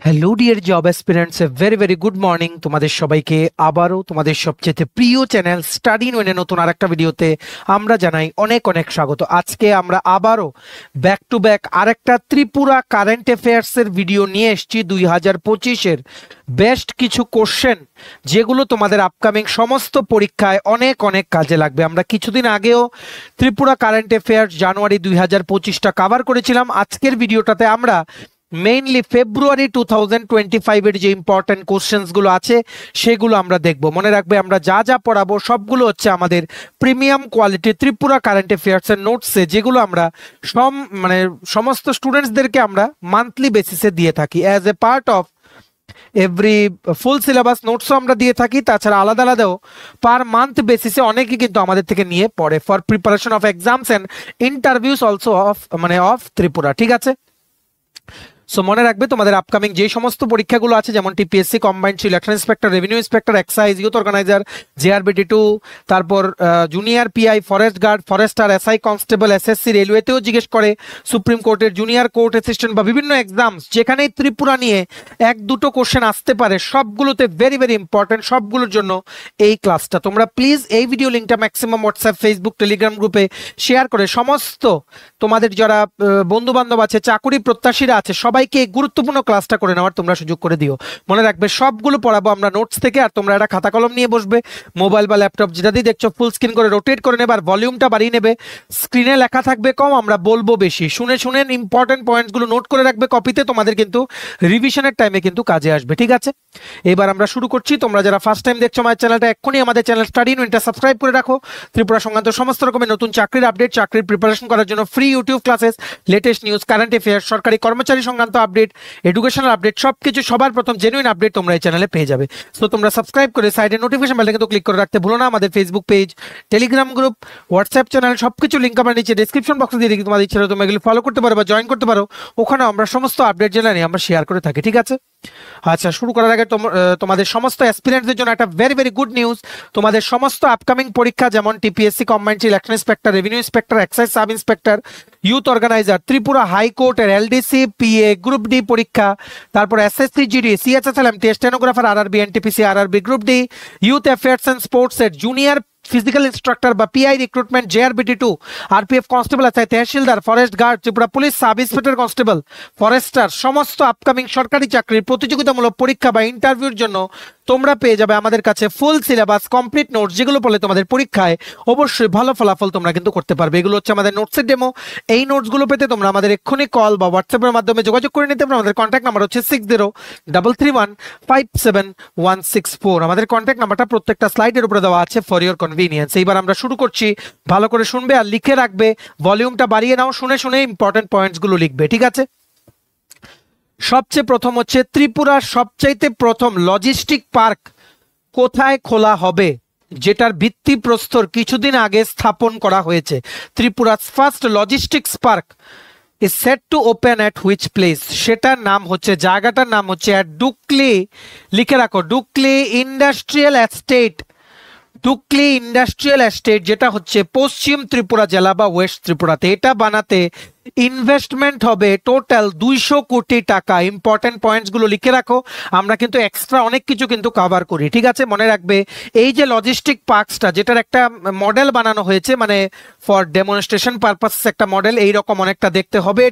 Hello dear job aspirants, a very very good morning তোমাদের সবাইকে আবারও তোমাদের সবচেয়ে প্রিয় চ্যানেল স্টাডি ইন নতুন আরেকটা ভিডিওতে আমরা জানাই অনেক অনেক স্বাগত। আজকে আমরা আবারও ব্যাক টু ব্যাক আরেকটা ত্রিপুরা কারেন্ট অ্যাফেয়ার্সের ভিডিও নিয়ে এসেছি 2025-এর বেস্ট কিছু কোশ্চেন যেগুলো তোমাদের আপকামিং সমস্ত পরীক্ষায় অনেক অনেক কাজে লাগবে। আমরা কিছুদিন আগেও ত্রিপুরা কারেন্ট অ্যাফেয়ার্স জানুয়ারি 2025টা কভার করেছিলাম। আজকের ভিডিওটাতে আমরা মেইনলি ফেব্রুয়ারি 2025-এর যে ইম্পর্টেন্ট কোশ্চেন্সগুলো আছে সেগুলো আমরা দেখব। মনে রাখবে আমরা যা যা পড়াবো সবগুলো হচ্ছে আমাদের প্রিমিয়াম কোয়ালিটি ত্রিপুরা কারেন্ট অ্যাফেয়ার্সের নোটসে, যেগুলো আমরা সমস্ত স্টুডেন্টসদেরকে আমরা মান্থলি বেসিসে দিয়ে থাকি as a part of every full syllabus নোটসও আমরা দিয়ে থাকি। তাছাড়া আলাদা আলাদাও পার মান্থ বেসিসে অনেকে কিন্তু আমাদের থেকে নিয়ে পড়ে for preparation of exams and interviews also of Tripura. ঠিক আছে, সো মনে রাখবে তোমাদের আপকামিং যে সমস্ত পরীক্ষাগুলো আছে, যেমন TPSC combined selection inspector, revenue inspector, excise, youth organiser, জেআরবিটি2, তারপর junior PI, forest guard, forester, SI constable, SSC, রেলওয়েতেও জিজ্ঞেস করে, সুপ্রিম কোর্টের জুনিয়র কোর্ট অ্যাসিস্ট্যান্ট বা বিভিন্ন এক্সামস যেখানেই ত্রিপুরা নিয়ে এক দুটো কোশ্চেন আসতে পারে, সবগুলোতে ভেরি ভেরি ইম্পর্টেন্ট। সবগুলোর জন্য এই ক্লাসটা তোমরা প্লিজ এই ভিডিও লিঙ্কটা ম্যাক্সিমাম হোয়াটসঅ্যাপ, ফেসবুক, টেলিগ্রাম গ্রুপে শেয়ার করে সমস্ত তোমাদের যারা বন্ধু বান্ধব আছে, চাকুরি প্রত্যাশীরা আছে, সবাইকে গুরুত্বপূর্ণ ক্লাসটা করে নেওয়ার তোমরা সুযোগ করে দিও। মনে রাখবে সবগুলো পড়াবো আমরা নোটস থেকে, আর তোমরা একটা খাতা কলম নিয়ে বসবে, মোবাইল বা ল্যাপটপ যেটা দিয়ে দেখছো ফুল স্ক্রিন করে রোটেট করে নেবে, আর ভলিউমটা বাড়িয়ে নেবে। স্ক্রিনে লেখা থাকবে কম, আমরা বলবো বেশি। শুনে শুনে ইম্পর্টেন্ট পয়েন্টসগুলো নোট করে রাখবে কপিতে, তোমাদের কিন্তু রিভিশনের টাইমে কিন্তু কাজে আসবে। ঠিক আছে, এবার আমরা শুরু করছি। তোমরা যারা ফার্স্ট টাইম দেখছো আমার চ্যানেলটা, এক্ষুনি আমাদের চ্যানেল স্টাডি ইন এটা সাবস্ক্রাইব করে রাখো। ত্রিপুরা সংক্রান্ত সমস্ত রকমের নতুন চাকরির আপডেট, চাকরির প্রিপারেশন করার জন্য free YouTube classes, latest news, current affairs, সরকারি কর্মচারী সংক্রান্ত আপডেট, এডুকেশনাল আপডেট, সবকিছু সবার প্রথম জেনুইন আপডেট তোমরা এই চ্যানেলে পেয়ে যাবে। সো তোমরা সাবস্ক্রাইব করে সাইডে নোটিফিকেশন বেলটা কিন্তু ক্লিক করে রাখতে ভুলো না। আমাদের Facebook page, Telegram group, WhatsApp channel সবকিছু লিঙ্ক আমরা নিচে ডেসক্রিপশন বক্সে দিয়ে দিই। তোমাদের ইচ্ছা তোমরা এগুলো ফলো করতে পারো বা জয়েন করতে পারো, ওখানে আমরা সমস্ত আপডেট জানাই আমরা শেয়ার করে থাকি। ঠিক আছে, আচ্ছা শুরু করার আগে তোমাদের সমস্ত অ্যাসপিরেন্টদের জন্য একটা ভেরি ভেরি গুড নিউজ। তোমাদের সমস্ত আপকামিং পরীক্ষা যেমন TPSC combined selection inspector, revenue inspector, excise sub inspector, youth organiser, Tripura হাইকোর্টের এলডিসি, পিএ, গ্রুপ ডি পরীক্ষা, তারপর SSC GD, CHSL, MT, stenographer, RRB, NTPC, RRB group D, youth affairs and sports এর junior physical instructor বা PI recruitment, জেআরবিটি2, RPF constable আছে, tehsildar, forest guard, Tripura police sub inspector constable, forester, সমস্ত upcoming সরকারি চাকরির প্রতিযোগিতামূলক পরীক্ষা বা ইন্টারভিউর জন্য তোমরা পেয়ে যাবে আমাদের কাছে ফুল সিলেবাস কমপ্লিট নোটস, যেগুলো বলে তোমাদের পরীক্ষায় অবশ্যই ভালো ফলাফল তোমরা কিন্তু করতে পারবে। এগুলো হচ্ছে আমাদের নোটসের ডেমো। এই নোটসগুলো পেতে তোমরা আমাদের এক্ষুনি কল বা হোয়াটসঅ্যাপের মাধ্যমে যোগাযোগ করে নিতে পারো। আমাদের কন্ট্যাক্ট নাম্বার হচ্ছে 6033157164। আমাদের কন্ট্যাক্ট নাম্বারটা প্রত্যেকটা স্লাইডের উপরে দেওয়া আছে ফর ইওর কনভিনিয়েন্স। এইবার আমরা শুরু করছি, ভালো করে শুনবে আর লিখে রাখবে, ভলিউমটা বাড়িয়ে নাও, শুনে শুনে ইম্পর্টেন্ট পয়েন্টসগুলো লিখবে। ঠিক আছে, সবচেয়ে প্রথম হচ্ছে ত্রিপুরার সবচাইতে প্রথম লজিস্টিক পার্ক কোথায় খোলা হবে, যেটার ভিত্তিপ্রস্তর কিছুদিন আগে স্থাপন করা হয়েছে। ত্রিপুরার first logistics park is set to open at which place? সেটার নাম হচ্ছে, জায়গাটার নাম হচ্ছে ডুকলি, লিখে রাখো, ডুকলি ইন্ডাস্ট্রিয়াল এস্টেট। ডুকলি ইন্ডাস্ট্রিয়াল এস্টেট যেটা হচ্ছে পশ্চিম ত্রিপুরা জেলা বা ওয়েস্ট ত্রিপুরাতে। এটা বানাতে ইনভেস্টমেন্ট হবে টোটাল 200 কোটি টাকা। ইম্পর্টেন্ট পয়েন্টসগুলো লিখে রাখো, আমরা কিন্তু এক্সট্রা অনেক কিছু কিন্তু কভার করি। ঠিক আছে, মনে রাখবে এই যে লজিস্টিক পার্কসটা, যেটার একটা মডেল বানানো হয়েছে, মানে ফর ডেমনস্ট্রেশন পারপাস একটা মডেল, এইরকম অনেকটা দেখতে হবে।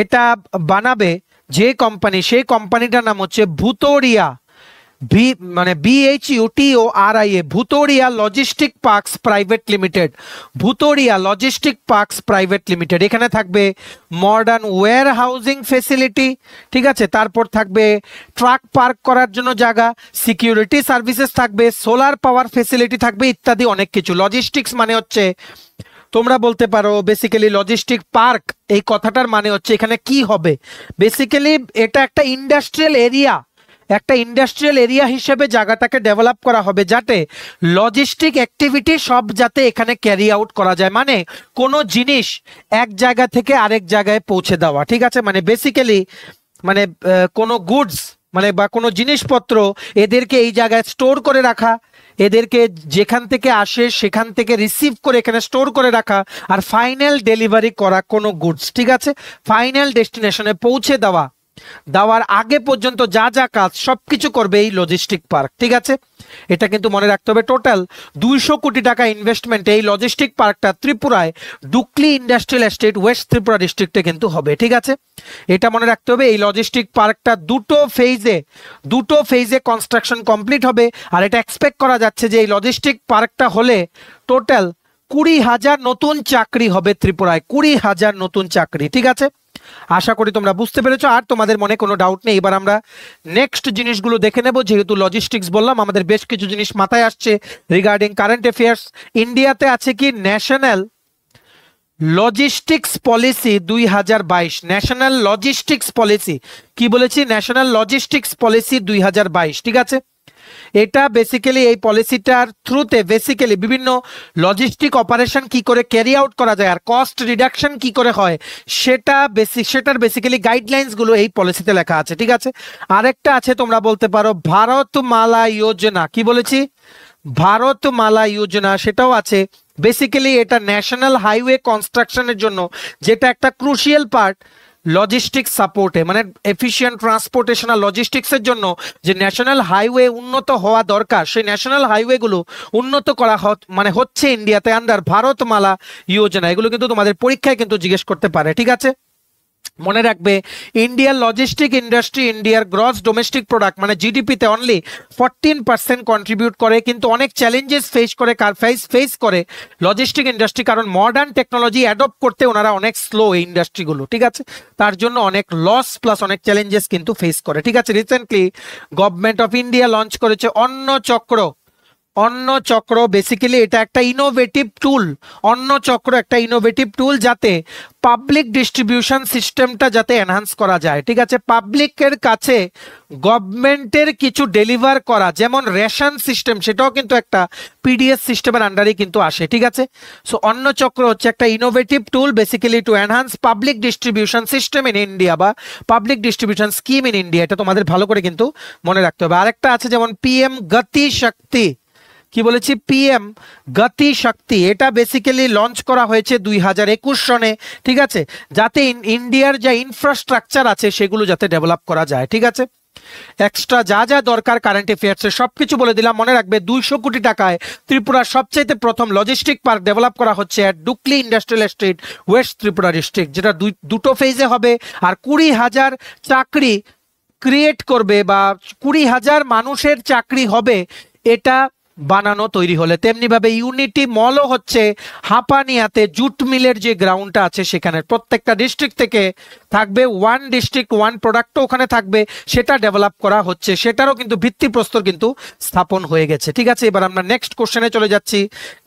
এটা বানাবে যে কোম্পানি, সেই কোম্পানিটার নাম হচ্ছে Bhutoria, BHUTORIA, Bhutoria logistic parks private limited. Bhutoria logistic parks private limited. এখানে থাকবে মডার্ন ওয়্যার হাউজিং ফেসিলিটি, ঠিক আছে, তারপর থাকবে ট্রাক পার্ক করার জন্য জায়গা, সিকিউরিটি সার্ভিসেস থাকবে, সোলার পাওয়ার ফেসিলিটি থাকবে, ইত্যাদি অনেক কিছু। লজিস্টিক্স মানে হচ্ছে, তোমরা বলতে পারো বেসিক্যালি লজিস্টিক পার্ক এই কথাটার মানে হচ্ছে এখানে কি হবে। বেসিক্যালি এটা একটা ইন্ডাস্ট্রিয়াল এরিয়া, একটা ইন্ডাস্ট্রিয়াল এরিয়া হিসেবে জায়গাটাকে ডেভেলপ করা হবে, যাতে লজিস্টিক অ্যাক্টিভিটি সব যাতে এখানে ক্যারি আউট করা যায়। মানে কোনো জিনিস এক জায়গা থেকে আরেক জায়গায় পৌঁছে দেওয়া। ঠিক আছে, মানে বেসিক্যালি মানে কোনো গুডস বা কোনো জিনিসপত্র এদেরকে এই জায়গায় স্টোর করে রাখা, এদেরকে যেখান থেকে আসে সেখান থেকে রিসিভ করে এখানে স্টোর করে রাখা, আর ফাইনাল ডেলিভারি করা কোনো গুডস। ঠিক আছে, ফাইনাল ডেস্টিনেশনে পৌঁছে দেওয়া, দেওয়ার আগে পর্যন্ত যা যা কাজ সবকিছু করবে এই লজিস্টিক পার্ক, ঠিক আছে। এটা কিন্তু মনে রাখতে হবে, টোটাল 200 কোটি টাকা ইনভেস্টমেন্টে এই লজিস্টিক পার্কটা ত্রিপুরায় ডুকলি ইন্ডাস্ট্রিয়াল এস্টেট ওয়েস্ট ত্রিপুরা ডিস্ট্রিক্টে কিন্তু হবে, ঠিক আছে। এটা মনে রাখতে হবে, এই লজিস্টিক পার্কটা দুটো ফেজে কনস্ট্রাকশন কমপ্লিট হবে। আর এটা এক্সপেক্ট করা যাচ্ছে যে এই লজিস্টিক পার্কটা হলে টোটাল 20,000 নতুন চাকরি হবে ত্রিপুরায়, 20,000 নতুন চাকরি, ঠিক আছে। আশা করি তোমরা বুঝতে পেরেছো, আর তোমাদের মনে কোনো ডাউট নেই। এবার আমরা নেক্সট জিনিসগুলো দেখে নেব। যেহেতু লজিস্টিক্স বললাম, আমাদের বেশ কিছু জিনিস মাথায় আসছে রিগার্ডিং কারেন্ট অ্যাফেয়ার্স। ইন্ডিয়াতে আছে কি national logistics policy 2022, national logistics policy, কি বলেছি, ন্যাশনাল লজিস্টিক্স পলিসি 2022, ঠিক আছে। এটা বেসিক্যালি এই পলিসিটার থ্রুতে বেসিক্যালি বিভিন্ন লজিস্টিক অপারেশন কি করে ক্যারি আউট করা যায় আর কস্ট রিডাকশন কি করে হয় সেটার বেসিক্যালি গাইডলাইন্সগুলো এই পলিসিতে লেখা আছে, ঠিক আছে। আরেকটা আছে, তোমরা বলতে পারো ভারতমালা যোজনা, কি বলেছি, ভারতমালা যোজনা, সেটাও আছে। বেসিক্যালি এটা ন্যাশনাল হাইওয়ে কনস্ট্রাকশনের জন্য, যেটা একটা ক্রুশিয়াল পার্ট লজিস্টিক্স সাপোর্টে, মানে এফিশিয়েন্ট ট্রান্সপোর্টেশন আর লজিস্টিক্সের জন্য যে ন্যাশনাল হাইওয়ে উন্নত হওয়া দরকার, সেই ন্যাশনাল হাইওয়েগুলো উন্নত করা মানে হচ্ছে ইন্ডিয়াতে আন্ডার ভারতমালা যোজনা। এগুলো কিন্তু তোমাদের পরীক্ষায় কিন্তু জিজ্ঞেস করতে পারে, ঠিক আছে। মনে রাখবে, ইন্ডিয়ার লজিস্টিক ইন্ডাস্ট্রি ইন্ডিয়ার গ্রস ডোমেস্টিক প্রোডাক্ট মানে জিডিপিতে অনলি 14% কন্ট্রিবিউট করে, কিন্তু অনেক চ্যালেঞ্জেস ফেস করে লজিস্টিক ইন্ডাস্ট্রি, কারণ মডার্ন টেকনোলজি অ্যাডপ্ট করতে ওনারা অনেক স্লো এই ইন্ডাস্ট্রিগুলো, ঠিক আছে। তার জন্য অনেক লস প্লাস অনেক চ্যালেঞ্জেস কিন্তু ফেস করে, ঠিক আছে। Recently government of India launch করেছে অন্ন চক্র। বেসিক্যালি এটা একটা ইনোভেটিভ টুল, অন্ন চক্র একটা ইনোভেটিভ টুল, যাতে পাবলিক ডিস্ট্রিবিউশন সিস্টেমটা যাতে এনহান্স করা যায়, ঠিক আছে। পাবলিকের কাছে গভর্নমেন্টের কিছু ডেলিভার করা, যেমন রেশন সিস্টেম, সেটাও কিন্তু একটা পিডিএস সিস্টেমের আন্ডারে কিন্তু আসে, ঠিক আছে। সো অন্ন চক্র হচ্ছে একটা innovative tool basically to enhance public distribution system in India বা public distribution scheme in India. এটা তোমাদের ভালো করে কিন্তু মনে রাখতে হবে। আরেকটা আছে যেমন পিএম গতি শক্তি, কি বলেছি, পিএম গতি শক্তি। এটা বেসিক্যালি লঞ্চ করা হয়েছে 2021 সনে, ঠিক আছে, যাতে ইন্ডিয়ার যা ইনফ্রাস্ট্রাকচার আছে সেগুলো যাতে ডেভেলপ করা যায়, ঠিক আছে। এক্সট্রা যা যা দরকার কারেন্ট অ্যাফেয়ার্সে সবকিছু বলে দিলাম। মনে রাখবে, 200 কোটি টাকায় ত্রিপুরার সবচাইতে প্রথম লজিস্টিক পার্ক ডেভেলপ করা হচ্ছে at Dukli industrial estate West Tripura district, যেটা দুটো ফেজে হবে আর 20,000 চাকরি ক্রিয়েট করবে বা 20,000 মানুষের চাকরি হবে এটা বানানো তৈরি হলে। তেমনি ভাবে ইউনিটি মলও হচ্ছে হাপানিয়াতে জুট মিলের যে গ্রাউন্ডটা আছে সেখানে, প্রত্যেকটা ডিস্ট্রিক্ট থেকে থাকবে, ওয়ান ডিস্ট্রিক্ট ওয়ান প্রোডাক্টও ওখানে থাকবে, সেটা ডেভেলপ করা হচ্ছে, সেটারও কিন্তু ভিত্তিপ্রস্তর কিন্তু স্থাপন হয়ে গেছে, ঠিক আছে। এবার আমরা নেক্সট কোশ্চেনে চলে যাচ্ছি।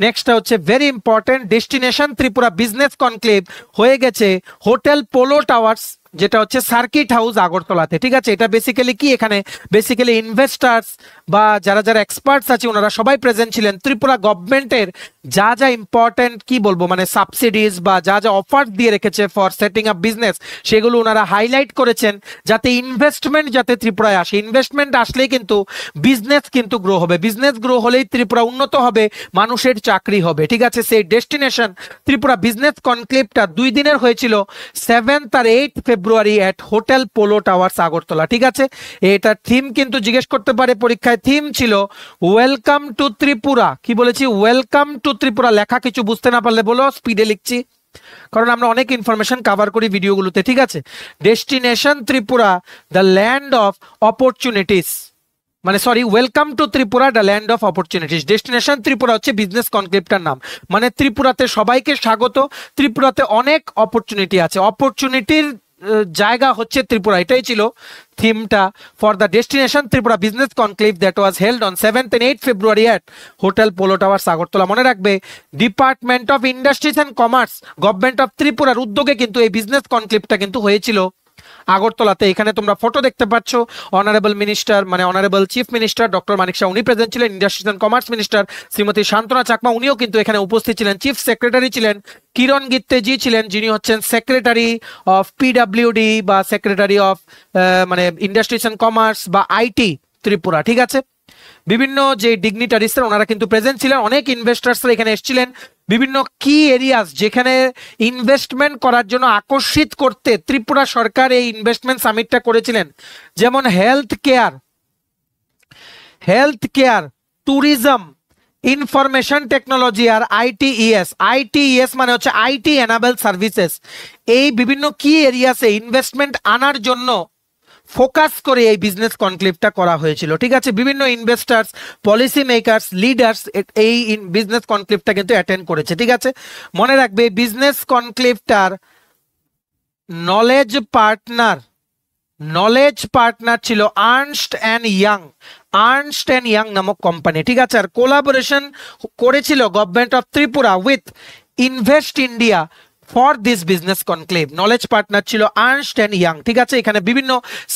নেক্সটটা হচ্ছে very important, destination Tripura business conclave হয়ে গেছে হোটেল পোলো টাওয়ার্স, যেটা হচ্ছে সার্কিট হাউস আগরতলাতে, ঠিক আছে। এটা বেসিক্যালি কি, এখানে বেসিক্যালি ইনভেস্টার্স বা যারা যারা এক্সপার্টস আছে ওনারা সবাই প্রেজেন্ট ছিলেন। ত্রিপুরা গভর্নমেন্টের যা যা ইম্পর্টেন্ট কি বলবো মানে সাবসিডিজ বা যা যা অফার দিয়ে রেখেছে ফর সেটিং আপ বিজনেস, সেগুলো ওনারা হাইলাইট করেছেন, যাতে ইনভেস্টমেন্ট যাতে ত্রিপুরায় আসে। ইনভেস্টমেন্ট আসলেই কিন্তু বিজনেস কিন্তু গ্রো হবে, বিজনেস গ্রো হলেই ত্রিপুরা উন্নত হবে, মানুষের চাকরি হবে, ঠিক আছে। সেই ডেস্টিনেশন ত্রিপুরা বিজনেস কনক্লেভটা 2 দিনের হয়েছিল 7th আর 8th ফেব্রুয়ারি এট হোটেল পোলো টাওয়ার্স আগরতলা, ঠিক আছে। এটার থিম কিন্তু জিজ্ঞেস করতে পারে পরীক্ষায়, থিম ছিল ওয়েলকাম টু ত্রিপুরা। কি বলেছি, ওয়েলকাম টু ত্রিপুরা। লেখা কিছু বুঝতে না পারলে বলো, স্পিডে লিখছি, কারণ আমরা অনেক ইনফরমেশন কভার করি ভিডিওগুলোতে, ঠিক আছে। Destination Tripura the land of opportunities, মানে sorry, welcome to Tripura the land of opportunities. Destination Tripura হচ্ছে বিজনেস কনক্লেভটার নাম, মানে ত্রিপুরাতে সবাইকে স্বাগত, ত্রিপুরাতে অনেক অপরচুনিটি আছে, অপরচুনিটির জায়গা হচ্ছে ত্রিপুরা। এটাই ছিল থিমটা for the destination Tripura business conclave that was held on 7th and 8th February at hotel polo towers Agartala. মনে রাখবে, department of industries and commerce, government of ত্রিপুরার উদ্যোগে কিন্তু এই বিজনেস কনক্লেভটা কিন্তু হয়েছিল আগরতলাতে। এখানে তোমরা ফটো দেখতে পাচ্ছ, অনারেবল মিনিস্টার মানে honourable chief minister doctor Manik Saha উনি প্রেজেন্ট ছিলেন, industries and commerce minister Shrimati Santana Chakma উনিও কিন্তু এখানে উপস্থিত ছিলেন, চিফ সেক্রেটারি ছিলেন কিরণ গিত্তেজি ছিলেন, যিনি হচ্ছেন সেক্রেটারি অফ পিডাব্লিউডি বা সেক্রেটারি অফ মানে ইন্ডাস্ট্রিজ অ্যান্ড কমার্স বা আইটি ত্রিপুরা, ঠিক আছে। বিভিন্ন যে ডিগনিটারিসরা ওনারা কিন্তু প্রেজেন্ট ছিলেন, অনেক ইনভেস্টার্সরা এখানে এসেছিলেন, বিভিন্ন কি এরিয়াস যেখানে ইনভেস্টমেন্ট করার জন্য আকর্ষিত করতে ত্রিপুরা সরকার এই ইনভেস্টমেন্ট সামিটটা করেছিলেন, যেমন health care, tourism, information technology আর আইটিইএস মানে হচ্ছে আইটি এনাবেল সার্ভিসেস। এই বিভিন্ন কি এরিয়াসে ইনভেস্টমেন্ট আনার জন্য ফোকাস করে এই বিজনেস কনক্লেভটা করা হয়েছিল। ঠিক আছে, বিভিন্ন ইনভেস্টার্স, পলিসি মেকার্স, লিডার্স এই বিজনেস কনক্লেভটা কিন্তু অ্যাটেন্ড করেছে। ঠিক আছে, মনে রাখবে বিজনেস কনক্লেভটার নলেজ পার্টনার ছিল আর্নস্ট অ্যান্ড ইয়াং নামক কোম্পানি। ঠিক আছে, আর কোলাবোরেশন করেছিল government of Tripura with invest India for this business conclave. Knowledge partner ছিল আর্নস্ট অ্যান্ড ইয়াং। ঠিক আছে, এখানে বিভিন্ন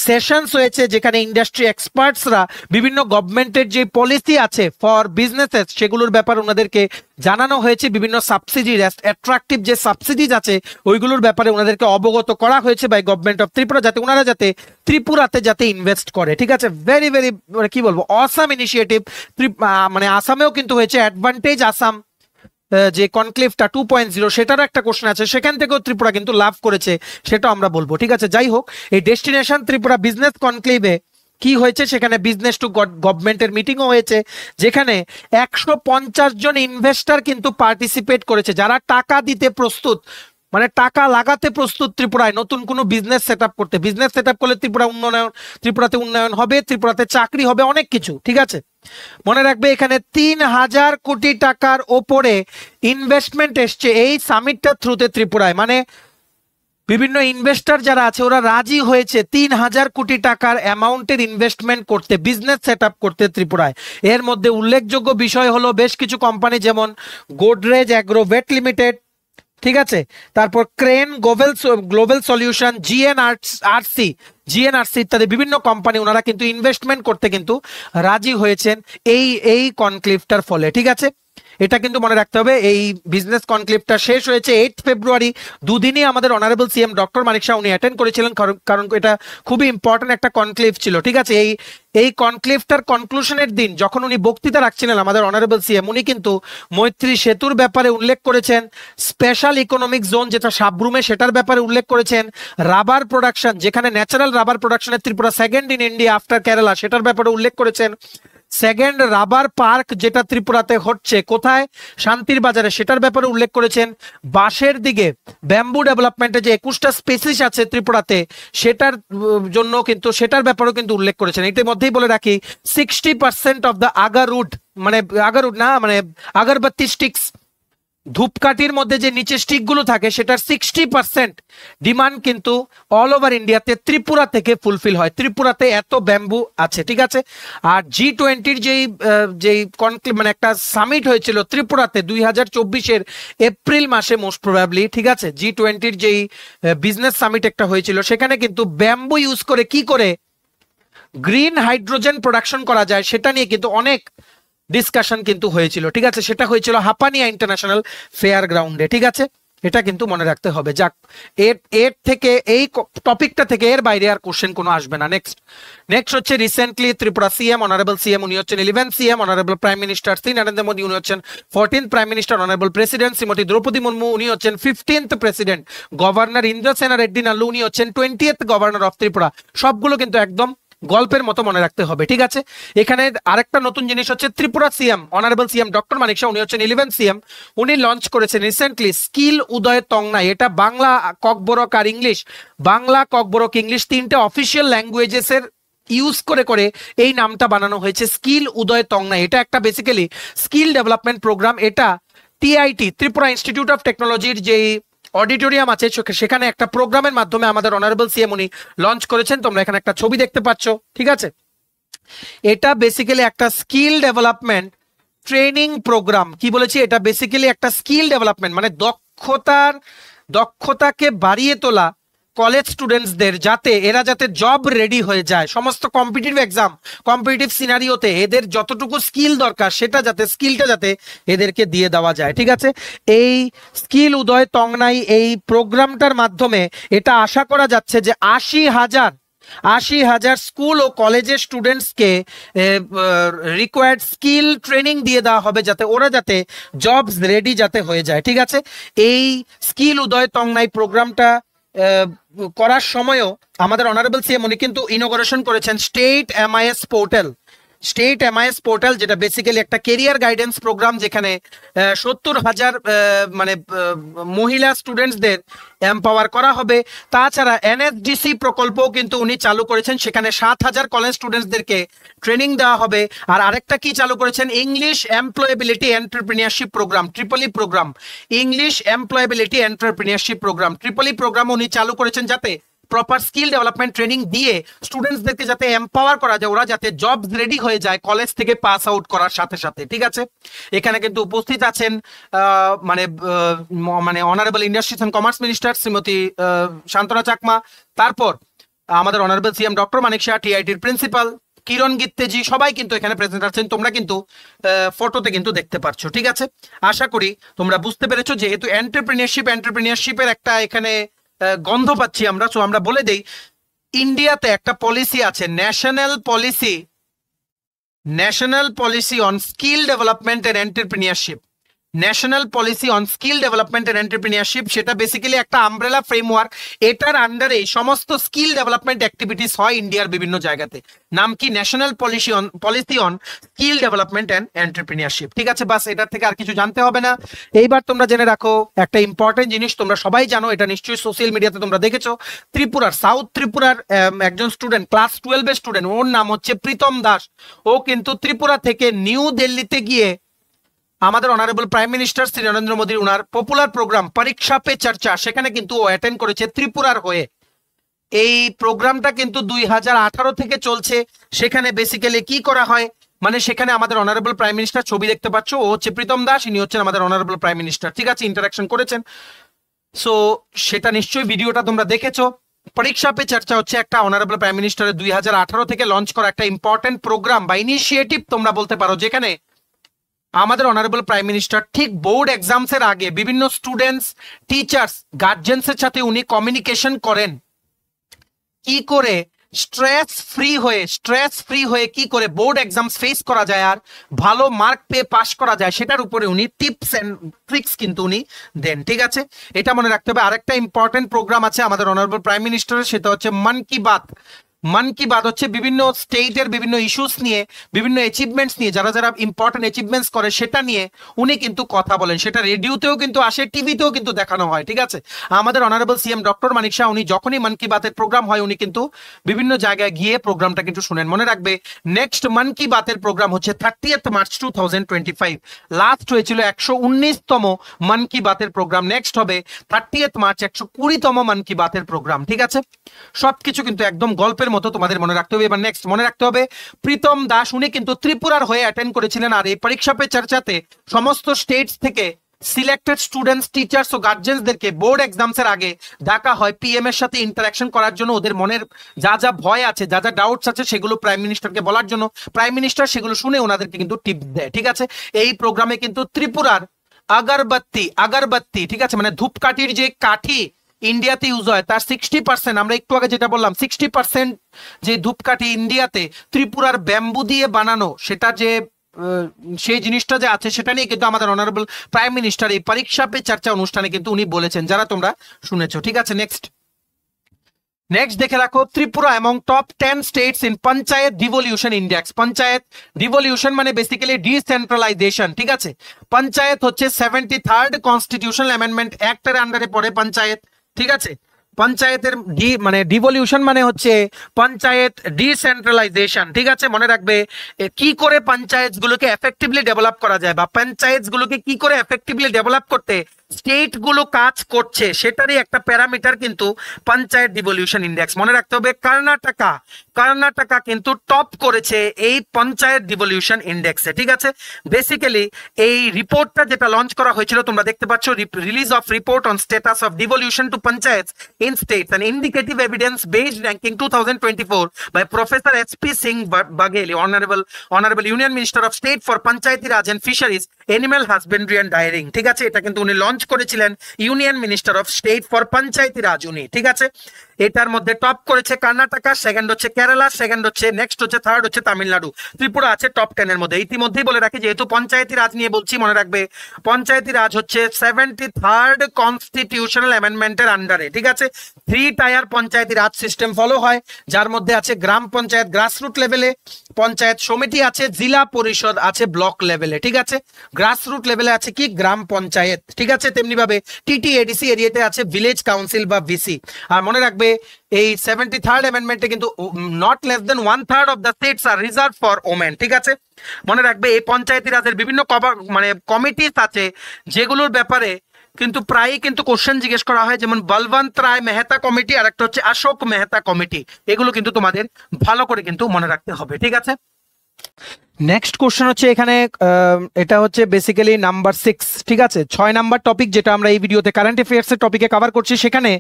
সেশনস হয়েছে যেখানে ইন্ডাস্ট্রি এক্সপার্টসরা বিভিন্ন গভর্নমেন্টের যে পলিসি আছে ফর বিজনেসেস সেগুলোর ব্যাপারে ওনাদেরকে জানানো হয়েছে, বিভিন্ন সাবসিডি অ্যাট্রাকটিভ যে সাবসিডিজ আছে ওইগুলোর ব্যাপারে ওনাদেরকে অবগত করা হয়েছে বাই গভর্নমেন্ট অফ ত্রিপুরা, যাতে ওনারা ত্রিপুরাতে ইনভেস্ট করে। ঠিক আছে, ভেরি ভেরি কি বলবো অসাম ইনিশিয়েটিভ। মানে আসামেও কিন্তু হয়েছে অ্যাডভান্টেজ আসাম যে কনক্লেভটা 2.0 সেটারও একটা কোশ্চেন আছে, সেখান থেকেও ত্রিপুরা কিন্তু লাভ করেছে, সেটা আমরা বলবো। ঠিক আছে, যাই হোক এই ডেস্টিনেশন ত্রিপুরা বিজনেস কনক্লেভে কি হয়েছে, সেখানে বিজনেস টু গভর্নমেন্টের মিটিংও হয়েছে, যেখানে 150 জন ইনভেস্টর কিন্তু পার্টিসিপেট করেছে, যারা টাকা দিতে প্রস্তুত, মানে টাকা লাগাতে প্রস্তুত ত্রিপুরায় নতুন কোনো বিজনেস সেট আপ করতে। বিজনেস সেট আপ করলে ত্রিপুরাতে উন্নয়ন হবে, ত্রিপুরাতে চাকরি হবে, অনেক কিছু। ঠিক আছে, মনে রাখবে এখানে 3000 কোটি টাকার ওপরে ইনভেস্টমেন্ট এসছে এই সামিটটার থ্রুতে ত্রিপুরায়। মানে বিভিন্ন ইনভেস্টর যারা আছে ওরা রাজি হয়েছে 3000 কোটি টাকার অ্যামাউন্টের ইনভেস্টমেন্ট করতে, বিজনেস সেট আপ করতে ত্রিপুরায়। এর মধ্যে উল্লেখযোগ্য বিষয় হলো বেশ কিছু কোম্পানি যেমন গোদরেজ অ্যাগ্রোভেট লিমিটেড, ঠিক আছে, তারপর ক্রেন গ্লোবাল সলিউশন, জিএনআরসি ইত্যাদি বিভিন্ন কোম্পানি ওনারা কিন্তু ইনভেস্টমেন্ট করতে কিন্তু রাজি হয়েছেন এই কনক্লেভটার ফলে। ঠিক আছে, এটা কিন্তু মনে রাখতে হবে। এই বিজনেস কনক্লেভটা শেষ হয়েছে 8 ফেব্রুয়ারি, দুদিনই আমাদের honourable CM doctor Manik Saha উনি অ্যাটেন্ড করেছিলেন, কারণ এটা খুবই ইম্পর্টেন্ট একটা কনক্লেভ ছিল। ঠিক আছে, এই কনক্লেভটার কনক্লুশনের দিন যখন উনি বক্তৃতা রাখছিলেন আমাদের অনারেবল সিএম, উনি কিন্তু মৈত্রী সেতুর ব্যাপারে উল্লেখ করেছেন, স্পেশাল ইকোনমিক জোন যেটা সাবরুমে সেটার ব্যাপারে উল্লেখ করেছেন, রাবার প্রোডাকশন যেখানে ন্যাচারাল রাবার প্রোডাকশনের Tripura second in India after Kerala সেটার ব্যাপারে উল্লেখ করেছেন, সেকেন্ড রাবার পার্ক যেটা ত্রিপুরাতে হচ্ছে কোথায়, শান্তির বাজারে, সেটার ব্যাপারে উল্লেখ করেছেন, বাঁশের দিকে ব্যাম্বু ডেভেলপমেন্টে যে 21টা স্পেসিস আছে ত্রিপুরাতে সেটার জন্য কিন্তু সেটার ব্যাপারেও কিন্তু উল্লেখ করেছেন। এটার মধ্যেই বলে রাখি 60% অফ দ্য আগারউড মানে আগরবাতি স্টিক্স, ধূপকাঠির মধ্যে যে নিচে স্টিকগুলো থাকে সেটার 60% ডিমান্ড কিন্তু অল ওভার ইন্ডিয়াতে ত্রিপুরা থেকে ফুলফিল হয়। ত্রিপুরাতে এত ব্যাম্বু আছে। ঠিক আছে, আর G20-র যেই মানে একটা সামিট হয়েছিল ত্রিপুরাতে 2024-এর এপ্রিল মাসে মোস্ট প্রবাবলি। ঠিক আছে, G20-র যেই বিজনেস সামিট একটা হয়েছিল সেখানে কিন্তু ব্যাম্বু ইউজ করে কি করে গ্রিন হাইড্রোজেন প্রোডাকশন করা যায় সেটা নিয়ে কিন্তু অনেক ডিসকাশন কিন্তু হয়েছিল। ঠিক আছে, সেটা হয়েছিল হাপানিয়া ইন্টারন্যাশনাল ফেয়ার গ্রাউন্ডে। ঠিক আছে, এটা কিন্তু মনে রাখতে হবে। যাক, এর থেকে এই টপিকটা থেকে এর বাইরে আর কোশ্চেন কোনো আসবে না। নেক্সট হচ্ছে recently Tripura CM, honourable CM উনি হচ্ছেন 11th CM, honourable prime minister Shri Narendra Modi উনি হচ্ছেন 14th prime minister, honourable president Shrimati Droupadi Murmu উনি হচ্ছেন 15th president, governor Indrasena Reddy Nallu উনি হচ্ছেন 20th গভর্নর অফ ত্রিপুরা। সবগুলো কিন্তু একদম গল্পের মতো মনে রাখতে হবে। ঠিক আছে, এখানে আরেকটা নতুন জিনিস হচ্ছে Tripura CM honourable CM doctor Manik Saha উনি হচ্ছেন 11th সিএম, উনি লঞ্চ করেছেন রিসেন্টলি স্কিল উদয় তংনাই। এটা বাংলা ককবরক আর ইংলিশ, বাংলা ককবরক ইংলিশ তিনটে অফিসিয়াল ল্যাঙ্গুয়েজেস এর ইউজ করে এই নামটা বানানো হয়েছে স্কিল উদয় তংনাই। এটা একটা বেসিক্যালি স্কিল ডেভেলপমেন্ট প্রোগ্রাম। এটা টিআইটি ত্রিপুরা ইনস্টিটিউট অফ টেকনোলজির যেই অডিটোরিয়াম আছে সেখানে একটা প্রোগ্রামের মাধ্যমে আমাদের অনারেবল সিএম উনি লঞ্চ করেছেন। তোমরা এখানে একটা ছবি দেখতে পাচ্ছ। ঠিক আছে, এটা বেসিক্যালি একটা স্কিল ডেভেলপমেন্ট ট্রেনিং প্রোগ্রাম। কি বলেছি, এটা বেসিক্যালি একটা স্কিল ডেভেলপমেন্ট মানে দক্ষতাকে বাড়িয়ে তোলা কলেজ স্টুডেন্টসদের, যাতে এরা জব রেডি হয়ে যায়। সমস্ত কম্পিটিটিভ সিনারিওতে এদের যতটুকু স্কিল দরকার সেটা স্কিলটা যাতে এদেরকে দিয়ে দেওয়া যায়। ঠিক আছে, এই স্কিল উদয় তংনাই এই প্রোগ্রামটার মাধ্যমে এটা আশা করা যাচ্ছে যে 80,000 স্কুল ও কলেজের স্টুডেন্টসকে রিকোয়ার্ড স্কিল ট্রেনিং দিয়ে দেওয়া হবে, যাতে ওরা যাতে জবস রেডি যাতে হয়ে যায়। ঠিক আছে, এই স্কিল উদয় তংনাই প্রোগ্রামটা করার সময়ও আমাদের অনারেবল সিএম উনি কিন্তু ইনোগ্রেশন করেছেন state MIS portal. State MIS portal যেটা বেসিক্যালি একটা কেরিয়ার গাইডেন্স প্রোগ্রাম, যেখানে 70,000 মানে মহিলা স্টুডেন্টসদের এম্পাওয়ার করা হবে। তাছাড়া এনএসডিসি প্রকল্পও কিন্তু উনি চালু করেছেন, সেখানে 7,000 কলেজ স্টুডেন্টসদেরকে ট্রেনিং দেওয়া হবে। আর আরেকটা কি চালু করেছেন, English employability entrepreneurship programme, triple E programme, English employability entrepreneurship programme, triple E programme উনি চালু করেছেন, যাতে প্রপার স্কিল ডেভেলপমেন্ট ট্রেনিং দিয়ে স্টুডেন্টসদেরকে যাতে এম্পাওয়ার করা যায়, ওরা যাতে জবস রেডি হয়ে যায় কলেজ থেকে পাস আউট করার সাথে সাথে। ঠিক আছে, এখানে কিন্তু উপস্থিত আছেন মানে honourable industries and commerce minister Shrimati Santana Chakma, তারপর আমাদের honourable CM doctor Manik Saha, টিআইটির প্রিন্সিপাল কিরণ গিত্তেজি, সবাই কিন্তু এখানে প্রেজেন্ট আছেন। তোমরা কিন্তু ফটোতে কিন্তু দেখতে পাচ্ছ। ঠিক আছে, আশা করি তোমরা বুঝতে পেরেছো। যেহেতু এন্টারপ্রেনিয়ারশিপের একটা এখানে গন্ধ পাচ্ছি আমরা, সো আমরা বলে দেই ইন্ডিয়াতে একটা পলিসি আছে, national policy on skill development and entrepreneurship, national policy on skill development and entrepreneurship. সেটা বেসিক্যালি একটা আমব্রেলা ফ্রেমওয়ার্ক, এটার আন্ডারে সমস্ত স্কিল ডেভেলপমেন্ট অ্যাক্টিভিটিস হয় ইন্ডিয়ার বিভিন্ন জায়গাতে। নাম কি? National policy on skill development and entrepreneurship. ঠিক আছে, বাস এটার থেকে আর কিছু জানতে হবে না। এইবার তোমরা জেনে রাখো একটা ইম্পর্টেন্ট জিনিস, তোমরা সবাই জানো, এটা নিশ্চয়ই সোশ্যাল মিডিয়াতে তোমরা দেখেছো। সাউথ ত্রিপুরার একজন স্টুডেন্ট, ক্লাস 12 এর স্টুডেন্ট, ওর নাম হচ্ছে প্রীতম দাস। ও কিন্তু ত্রিপুরা থেকে নিউ দিল্লিতে গিয়ে আমাদের honourable prime minister Shri Narendra মোদীর উনার পপুলার প্রোগ্রাম পরীক্ষা পে চর্চা, সেখানে কিন্তু ও অ্যাটেন্ড করেছে ত্রিপুরার হয়ে। এই প্রোগ্রামটা কিন্তু 2018 থেকে চলছে। সেখানে বেসিক্যালি কি করা হয়, মানে সেখানে আমাদের অনারেবল প্রাইম মিনিস্টার, ছবি দেখতে পাচ্ছ, ও হচ্ছে প্রীতম দাস, ইনি হচ্ছেন আমাদের অনারেবল প্রাইম মিনিস্টার। ঠিক আছে, ইন্টারাকশন করেছেন, সো সেটা নিশ্চয়ই ভিডিওটা তোমরা দেখেছো। পরীক্ষা পে চর্চা হচ্ছে একটা অনারেবল প্রাইম মিনিস্টারের 2018 থেকে লঞ্চ করা একটা ইম্পর্টেন্ট প্রোগ্রাম বা ইনিশিয়েটিভ তোমরা বলতে পারো, যেখানে আমাদের অনারেবল প্রাইম মিনিস্টার ঠিক বোর্ড এক্সামস এর আগে বিভিন্ন স্টুডেন্টস, টিচার্স, গার্জেন্সের সাথে উনি কমিউনিকেশন করেন, কি করে স্ট্রেস ফ্রি হয়ে কি করে বোর্ড এক্সামস ফেস করা যায় আর ভালো মার্ক পেয়ে পাস করা যায়, সেটার উপরে উনি টিপস এন্ড ট্রিক্স কিন্তু উনি দেন। ঠিক আছে, এটা মনে রাখতে হবে। আরেকটা ইম্পর্টেন্ট প্রোগ্রাম আছে আমাদের অনারেবল প্রাইম মিনিস্টারের, সেটা হচ্ছে মন কি বাত। মন কি বাত হচ্ছে বিভিন্ন স্টেটের বিভিন্ন ইস্যুস নিয়ে, বিভিন্ন অ্যাচিভমেন্টস নিয়ে, যারা যারা ইম্পর্টেন্ট অ্যাচিভমেন্টস করে সেটা নিয়ে উনি কিন্তু কথা বলেন। সেটা রেডিওতেও কিন্তু আসে, টিভিতেও কিন্তু দেখানো হয়। ঠিক আছে, আমাদের honourable CM doctor Manik Saha উনি যখনই মন কি বাতের প্রোগ্রাম হয়, উনি কিন্তু বিভিন্ন জায়গায় গিয়ে প্রোগ্রামটা কিন্তু শুনেন। মনে রাখবে, নেক্সট মন কি বাতের প্রোগ্রাম হচ্ছে 30th মার্চ 2025। লাস্ট হয়েছিল 119তম মন কি বাতের প্রোগ্রাম, নেক্সট হবে 30th মার্চ 120তম মন কি বাতের প্রোগ্রাম। ঠিক আছে, সবকিছু কিন্তু একদম গল্পের মতো তোমাদের মনে রাখতে হবে। এবার নেক্সট মনে রাখতে হবে, প্রীতম দাস উনি কিন্তু ত্রিপুরার হয়ে অ্যাটেন্ড করেছিলেন। আর এই পরীক্ষা পে চর্চাতে সমস্ত স্টেটস থেকে সিলেক্টেড স্টুডেন্টস, টিচার্স ও গার্জেন্সদেরকে বোর্ড এক্সামস এর আগে ডাকা হয় পিএম এর সাথে ইন্টারাকশন করার জন্য, ওদের মনের যা যা ভয় আছে, যা যা ডাউটস আছে, সেগুলো প্রাইম মিনিস্টারকে বলার জন্য। প্রাইম মিনিস্টার সেগুলো শুনে ওনাদেরকে কিন্তু টিপস দেয়। ঠিক আছে, এই প্রোগ্রামে কিন্তু ত্রিপুরার আগরবাত্তি, ঠিক আছে, মানে ধূপকাঠির যে কাঠি ইন্ডিয়াতে ইউজ হয় তার 60%, আমরা একটু আগে যেটা বললাম 60% যে ধূপকাঠি ইন্ডিয়াতে ত্রিপুরার ব্যাম্বু দিয়ে বানানো, সেটা যে সেই জিনিসটা যে আছে সেটা নিয়ে কিন্তু আমাদের অনারেবল প্রাইম মিনিস্টার এই পরীক্ষা পে চর্চা অনুষ্ঠানে কিন্তু উনি বলেছেন, যারা তোমরা শুনেছো। ঠিক আছে, নেক্সট দেখে রাখো, ত্রিপুরা এবং top 10 states in panchayat devolution index. Panchayat devolution মানে বেসিক্যালি ডিসেন্ট্রালাইজেশন। ঠিক আছে, পঞ্চায়েত হচ্ছে 73rd কনস্টিটিউশনাল অ্যামেন্ডমেন্ট অ্যাক্টের আন্ডারে পড়ে পঞ্চায়েত। ঠিক আছে, পঞ্চায়েতের মানে ডিভলিউশন মানে হচ্ছে পঞ্চায়েত ডিসেন্ট্রালাইজেশন। ঠিক আছে, মনে রাখবে কি করে পঞ্চায়েতগুলোকে এফেক্টিভলি ডেভেলপ করা যায়, বা পঞ্চায়েতগুলোকে কি করে এফেক্টিভলি ডেভেলপ করতে স্টেট গুলো কাজ করছে, সেটারই একটা প্যারামিটার কিন্তু পঞ্চায়েত ডিভলিউশন ইন্ডেক্স। মনে রাখতে হবে, কর্ণাটকা কিন্তু টপ করেছে এই পঞ্চায়েত ডিভলিউশন ইন্ডেক্সে। ঠিক আছে, বেসিক্যালি এই রিপোর্টটা যেটা লঞ্চ করা হয়েছিল তোমরা দেখতে পাচ্ছ, release of report on status of devolution to panchayat in states and indicative evidence based ranking 2024 by Professor SP Singh Bagheli, honorable Union Minister of State for Panchayati Raj and Fisheries, Animal Husbandry and Dairying। ঠিক আছে, এটা কিন্তু উনি launch করেছিলেন union minister of state for Panchayati Raj উনি। ঠিক আছে, এটার মধ্যে টপ করেছে কর্ণাটকা, সেকেন্ড হচ্ছে কেরালা, সেকেন্ড হচ্ছে নেক্সট হচ্ছে থার্ড হচ্ছে তামিলনাড়ু, ত্রিপুরা আছে টপ 10 এর মধ্যে। ইতিমধ্যেই বলে রাখি, যেহেতু পঞ্চায়েতি রাজ নিয়ে বলছি, মনে রাখবে পঞ্চায়েতি রাজ হচ্ছে 73rd কনস্টিটিউশনাল অ্যামেন্ডমেন্টের আন্ডারে, ঠিক আছে। 3 টায়ার পঞ্চায়েতি রাজ সিস্টেম ফলো হয়, যার মধ্যে আছে গ্রাম পঞ্চায়েত গ্রাসরুট লেভেলে, পঞ্চায়েত সমিতি আছে, জেলা পরিষদ আছে ব্লক লেভেলে, ঠিক আছে। গ্রাসরুট লেভেলে আছে কি গ্রাম পঞ্চায়েত, ঠিক আছে। তেমনি ভাবে টিটিএডিসি এরিয়াতে আছে ভিলেজ কাউন্সিল বা ভিসি। আর মনে রাখবে এই 73rd অ্যামেন্ডমেন্টে কিন্তু not less than 1/3 of the states are reserve for women, ঠিক আছে। মনে রাখবে এই পঞ্চায়েতি রাজের বিভিন্ন মানে কমিটিস আছে যেগুলোর ব্যাপারে কিন্তু প্রায়ই কিন্তু কোশ্চেন জিজ্ঞেস করা হয়, যেমন বলবন্ত রায় মেহতা কমিটি আর একটা হচ্ছে অশোক মেহতা কমিটি। এগুলো কিন্তু তোমাদের ভালো করে কিন্তু মনে রাখতে হবে, ঠিক আছে। নেক্সট কোশ্চেন হচ্ছে এখানে, এটা হচ্ছে বেসিক্যালি নাম্বার 6, ঠিক আছে। 6 নাম্বার টপিক যেটা আমরা এই ভিডিওতে কারেন্ট অ্যাফেয়ার্স এর টপিকে কভার করছি, সেখানে